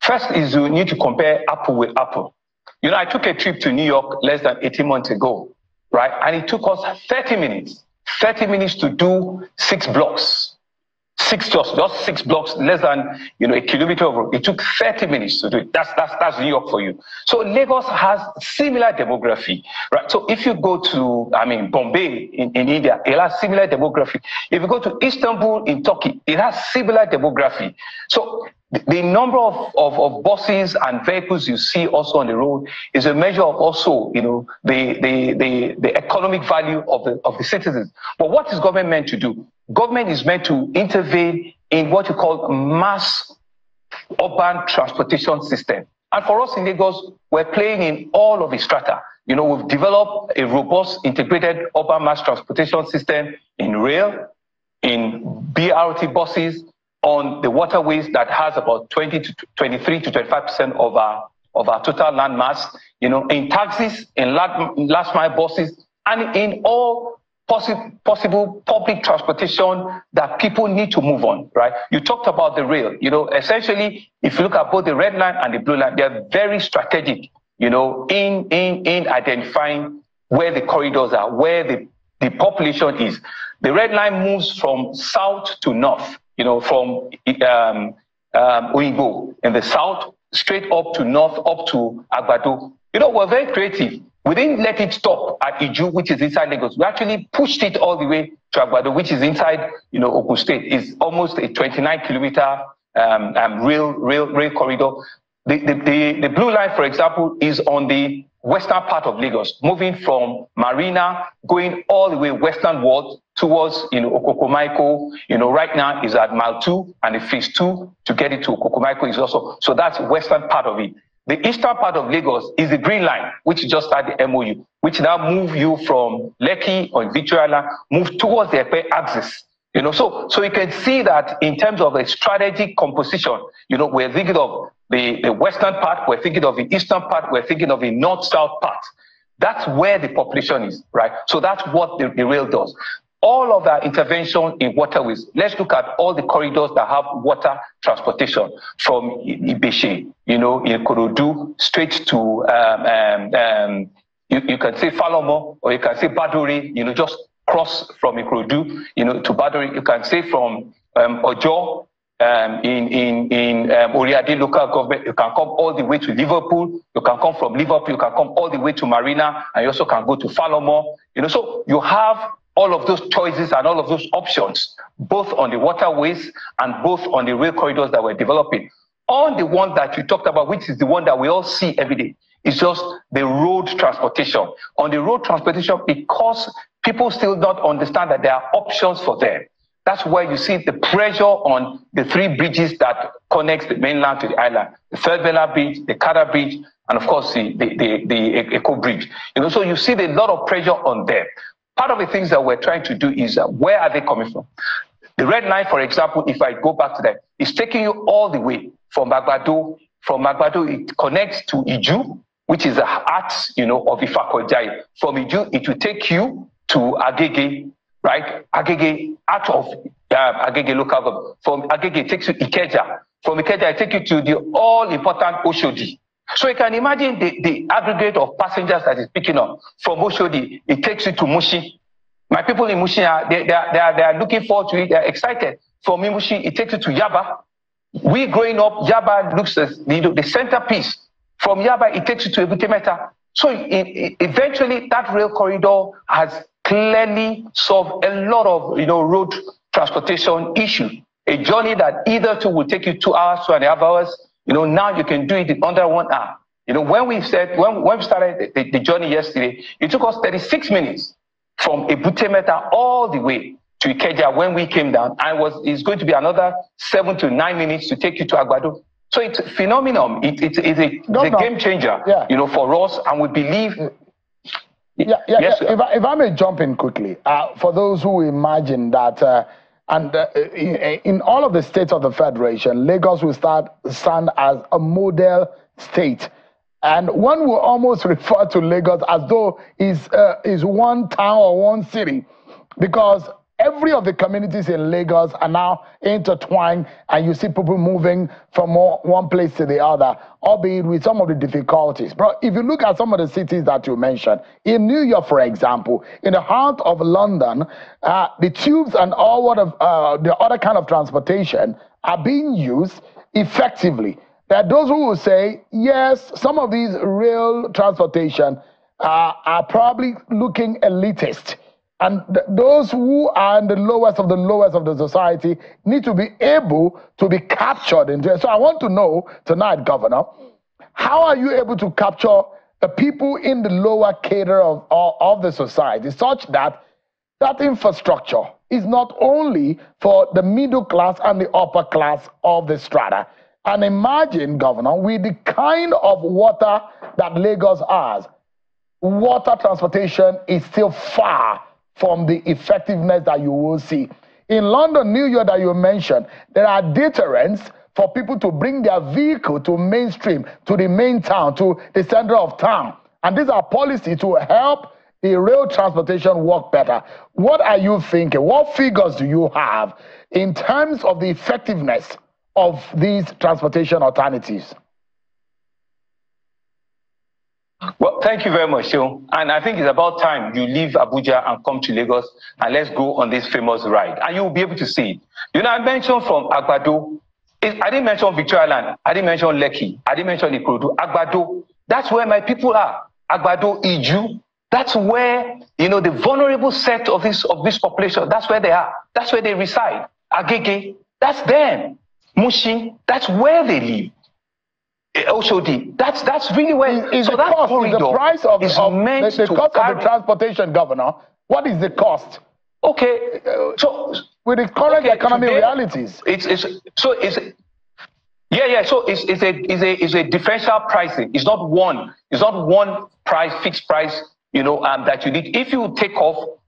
First is you need to compare apple with apple. You know, I took a trip to New York less than 18 months ago, right? And it took us 30 minutes to do 6 blocks. Just 6 blocks, less than, you know, a kilometer of road. It took 30 minutes to do it. That's New York for you. So Lagos has similar demography, right? So if you go to, Bombay in India, it has similar demography. If you go to Istanbul in Turkey, it has similar demography. So the number of buses and vehicles you see also on the road is a measure of also, you know, the economic value of the citizens. But what is government meant to do? Government is meant to intervene in what you call mass urban transportation system. And for us in Lagos, we're playing in all of the strata. You know, we've developed a robust integrated urban mass transportation system in rail, in BRT buses, on the waterways that has about 23 to 25% of our total land mass, you know, in taxis, in last mile buses, and in all possible public transportation that people need to move on, right? You talked about the rail. You know, essentially, if you look at both the red line and the blue line, they're very strategic, you know, in identifying where the corridors are, where the population is. The red line moves from south to north, you know, from Oyinbo in the south, straight up to north, up to Agbado. You know, we're very creative. We didn't let it stop at Iju, which is inside Lagos. We actually pushed it all the way to Agbado, which is inside, you know, Ogun State. It's almost a 29-kilometer rail corridor. The blue line, for example, is on the western part of Lagos, moving from Marina, going all the way westernward towards, you know, Okokomaiko. You know, right now is at mile 2, and the phase 2 to get it to Okokomaiko is also. So that's western part of it. The eastern part of Lagos is the green line, which just started the MOU, which now move you from Lekki or Victoria Island, move towards the Epe axis. You know, so you can see that in terms of a strategic composition, you know, we're thinking of the western part, we're thinking of the eastern part, we're thinking of the north-south part. That's where the population is, right? So that's what the rail does. All of that intervention in waterways, let's look at all the corridors that have water transportation from Ibeshe, you know, in Ikorodu, straight to, you can say Falomo, or you can say Baduri, you know, just cross from Ikorodu, you know, to Baduri. You can say from Ojo, in Oriade local government, you can come all the way to Liverpool, you can come from Liverpool, you can come all the way to Marina, and you also can go to Falomo, you know, so you have all of those choices and all of those options, both on the waterways and both on the rail corridors that we're developing. On the one that you talked about, which is the one that we all see every day, is just the road transportation. On the road transportation, because people still don't understand that there are options for them. That's where you see the pressure on the 3 bridges that connects the mainland to the island. The Third Mainland Bridge, the Kada Bridge, and of course the Eco Bridge. You know, so you see a lot of pressure on them. Part of the things that we're trying to do is where are they coming from? The red line, for example, if I go back to that, is taking you all the way from Agbado. From Agbado, it connects to Iju, which is the heart, you know, of Ifakojai. From Iju, it will take you to Agege, right? Agege, out of Agege local government. From Agege, it takes you to Ikeja. From Ikeja, it takes you to the all-important Oshodi. So you can imagine the aggregate of passengers that is picking up. From Oshodi, it takes you to Mushi. My people in Mushi, they are looking forward to it. They are excited. From Mushi, it takes you to Yaba. We growing up, Yaba looks as the centerpiece. From Yaba, it takes you to Ebutemeta. So eventually, that rail corridor has clearly solved a lot of, you know, road transportation issues. A journey that either two will take you 2 hours, 2.5 hours. You know, now you can do it in under 1 hour. You know, when we started the journey yesterday, it took us 36 minutes from Ebutemeta all the way to Ikeja when we came down. And it's going to be another 7 to 9 minutes to take you to Agbado. So it's a phenomenon. It's a game changer, you know, for us. And we believe... Yes, if I may jump in quickly, for those who imagine that... in all of the states of the Federation, Lagos will stand as a model state. And one will almost refer to Lagos as though it's one town or one city. Because every of the communities in Lagos are now intertwined, and you see people moving from one place to the other, albeit with some of the difficulties. But if you look at some of the cities that you mentioned, in New York, for example, in the heart of London, the tubes and all the other kind of transportation are being used effectively. There are those who will say, yes, some of these rail transportation are probably looking elitist. And those who are in the lowest of the society need to be able to be captured into it. So I want to know tonight, Governor, how are you able to capture the people in the lower cadre of the society such that that infrastructure is not only for the middle class and the upper class of the strata? And imagine, Governor, with the kind of water that Lagos has, water transportation is still far from the effectiveness that you will see. In London, New York that you mentioned, there are deterrents for people to bring their vehicle to mainstream, to the main town, to the center of town. And these are policies to help the rail transportation work better. What are you thinking? What figures do you have in terms of the effectiveness of these transportation alternatives? Well, thank you very much, Seun. And I think it's about time you leave Abuja and come to Lagos, and let's go on this famous ride. And you'll be able to see it. You know, I mentioned from Agbado. I didn't mention Victoria Land. I didn't mention Lekki. I didn't mention Ikorodu. Agbado. That's where my people are. Agbado, Iju. That's where, you know, the vulnerable set of this population, that's where they are. That's where they reside. Agege, that's them. Mushi, that's where they live. Oshodi, that's really where. Is so the cost, is the price of the cost of the transportation, Governor? What is the cost? Okay, so with the current economic realities, So it's a differential pricing. It's not one price, fixed price. You know, that you need. If you take off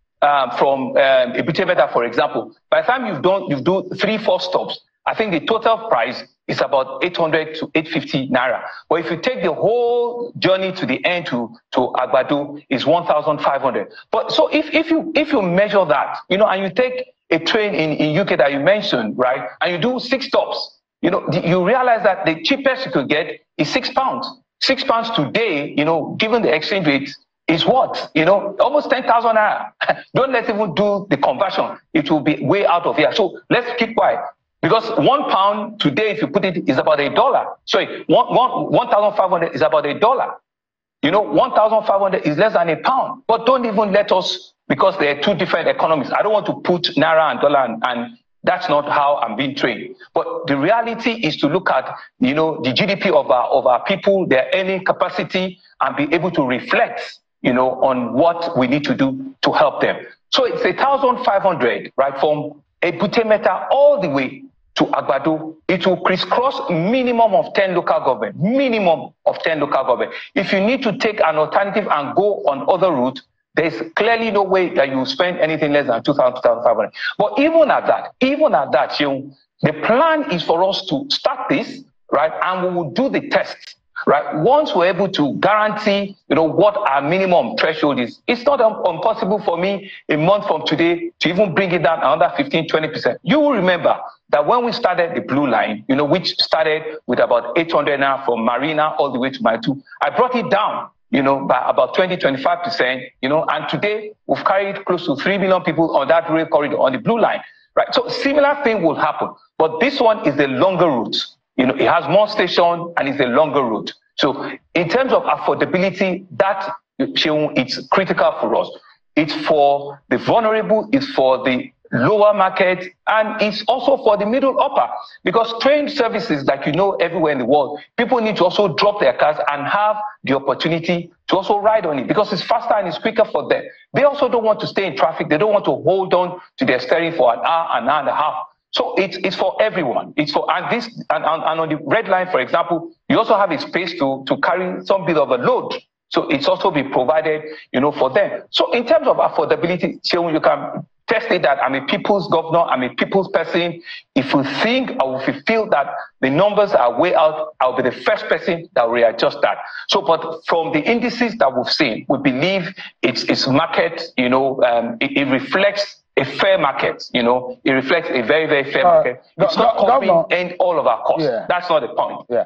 from Ebute, for example, by the time you've done 3-4 stops, I think the total price is about 800 to 850 naira. But if you take the whole journey to the end to Agbado, it's 1,500. But so if you measure that, you know, and you take a train in UK that you mentioned, right, and you do 6 stops, you know, you realize that the cheapest you could get is £6. £6 today, you know, given the exchange rate, is what? You know, almost 10,000 naira. Don't let's even do the conversion. It will be way out of here. So let's keep quiet. Because £1 today, if you put it, is about $1. Sorry, 1,500 is about $1. You know, 1,500 is less than £1. But don't even let us, because they are two different economies. I don't want to put naira and dollar, and that's not how I'm being trained. But the reality is to look at, you know, the GDP of our people, their earning capacity, and be able to reflect, you know, on what we need to do to help them. So it's 1,500, right, from Ebute all the way to Agbado. It will crisscross minimum of 10 local government. Minimum of 10 local government. If you need to take an alternative and go on other route, there's clearly no way that you spend anything less than 2,000, 2,500. But even at that, the plan is for us to start this, right, and we will do the tests. Right. Once we're able to guarantee, you know, what our minimum threshold is, it's not impossible for me a month from today to even bring it down another 15-20%. You will remember that when we started the Blue Line, you know, which started with about 800 now from Marina all the way to Maitu, I brought it down, you know, by about 20-25%, you know, and today we've carried close to 3 million people on that rail corridor on the Blue Line. Right. So similar thing will happen, but this one is the longer route. You know, it has more station and it's a longer route. So in terms of affordability, that it's critical for us. It's for the vulnerable, it's for the lower market, and it's also for the middle upper. Because train services, like you know, everywhere in the world, people need to also drop their cars and have the opportunity to also ride on it because it's faster and it's quicker for them. They also don't want to stay in traffic. They don't want to hold on to their steering for an hour and a half. So it's for everyone. It's for and on the red line, for example, you also have a space to carry some bit of a load. So it's also be provided, you know, for them. So in terms of affordability, you can test it that I'm a people's governor, I'm a people's person. If you think or if you feel that the numbers are way out, I'll be the first person that will readjust that. So, but from the indices that we've seen, we believe it's market, you know, it reflects a fair market. It reflects a very, very fair market. It's not covering all of our costs. Yeah. That's not the point. Yeah.